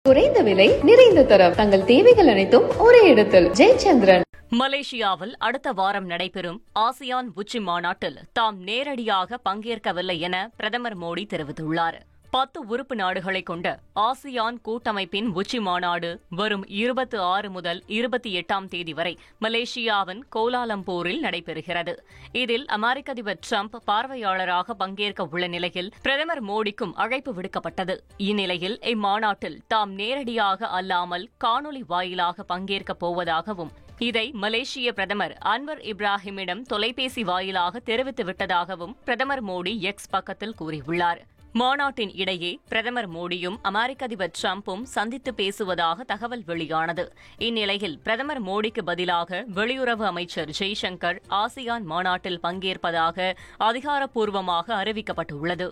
குறைந்த விலை நிறைந்த தரம் தங்கள் தேவைகள் அனைத்தும் ஒரே இடத்தில் ஜெயச்சந்திரன். மலேசியாவில் அடுத்த வாரம் நடைபெறும் ஆசியான் உச்சி மாநாட்டில் தாம் நேரடியாக பங்கேற்கவில்லை என பிரதமர் மோடி தெரிவித்துள்ளார். 10 உறுப்பு நாடுகளை கொண்ட ஆசியான் கூட்டமைப்பின் உச்சி மாநாடு வரும் 26 முதல் 28ஆம் தேதி வரை மலேசியாவின் கோலாலம்பூரில் நடைபெறுகிறது. இதில் அமெரிக்க அதிபர் டிரம்ப் பார்வையாளராக பங்கேற்க உள்ள நிலையில் பிரதமர் மோடிக்கும் அழைப்பு விடுக்கப்பட்டது. இந்நிலையில் இம்மாநாட்டில் தாம் நேரடியாக அல்லாமல் காணொலி வாயிலாக பங்கேற்கப் போவதாகவும் இதை மலேசிய பிரதமர் அன்வர் இப்ராஹிமிடம் தொலைபேசி வாயிலாக தெரிவித்துவிட்டதாகவும் பிரதமர் மோடி எக்ஸ் பக்கத்தில் கூறியுள்ளார். மாநாட்டின் இடையே பிரதமர் மோடியும் அமெரிக்க அதிபர் டிரம்பும் சந்தித்து பேசுவதாக தகவல் வெளியானது. இந்நிலையில் பிரதமர் மோடிக்கு பதிலாக வெளியுறவு அமைச்சர் ஜெய்சங்கர் ஆசியான் மாநாட்டில் பங்கேற்பதாக அதிகாரப்பூர்வமாக அறிவிக்கப்பட்டுள்ளது.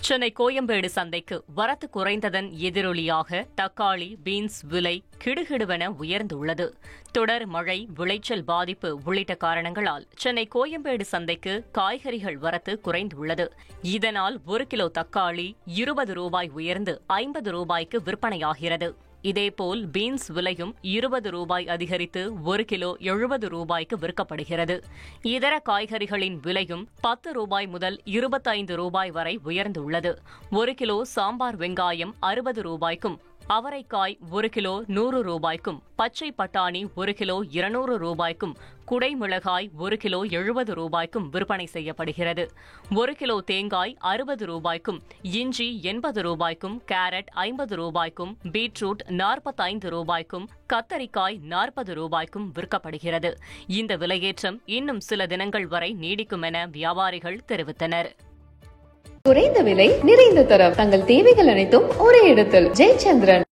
சென்னை கோயம்பேடு சந்தைக்கு வரத்து குறைந்ததன் எதிரொலியாக தக்காளி, பீன்ஸ் விலை கிடுகிடுவென உயர்ந்துள்ளது. தொடர் மழை, விளைச்சல் பாதிப்பு உள்ளிட்ட காரணங்களால் சென்னை கோயம்பேடு சந்தைக்கு காய்கறிகள் வரத்து குறைந்துள்ளது. இதனால் 1 கிலோ தக்காளி 20 ரூபாய் உயர்ந்து 50 ரூபாய்க்கு விற்பனையாகிறது. இதேபோல் பீன்ஸ் விலையும் 20 ரூபாய் அதிகரித்து 1 கிலோ 70 ரூபாய்க்கு விற்கப்படுகிறது. இதர காய்கறிகளின் விலையும் 10 ரூபாய் முதல் 25 ரூபாய் வரை உயர்ந்துள்ளது. 1 கிலோ சாம்பார் வெங்காயம் 60 ரூபாய்க்கும், அவரைக்காய் 1 கிலோ 100 ரூபாய்க்கும், பச்சை பட்டாணி 1 கிலோ 200 ரூபாய்க்கும், குடைமிளகாய் 1 கிலோ 70 ரூபாய்க்கும் விற்பனை செய்யப்படுகிறது. 1 கிலோ தேங்காய் 60 ரூபாய்க்கும், இஞ்சி 80 ரூபாய்க்கும், கேரட் 50 ரூபாய்க்கும், பீட்ரூட் 45 ரூபாய்க்கும், கத்தரிக்காய் 40 ரூபாய்க்கும் விற்கப்படுகிறது. இந்த விலையேற்றம் இன்னும் சில தினங்கள் வரை நீடிக்கும் என வியாபாரிகள் தெரிவித்தனர். குறைந்த விலை நிறைந்த தரம் தங்கள் தேவைகள் அனைத்தும் ஒரே இடத்தில் ஜெயச்சந்திரன்.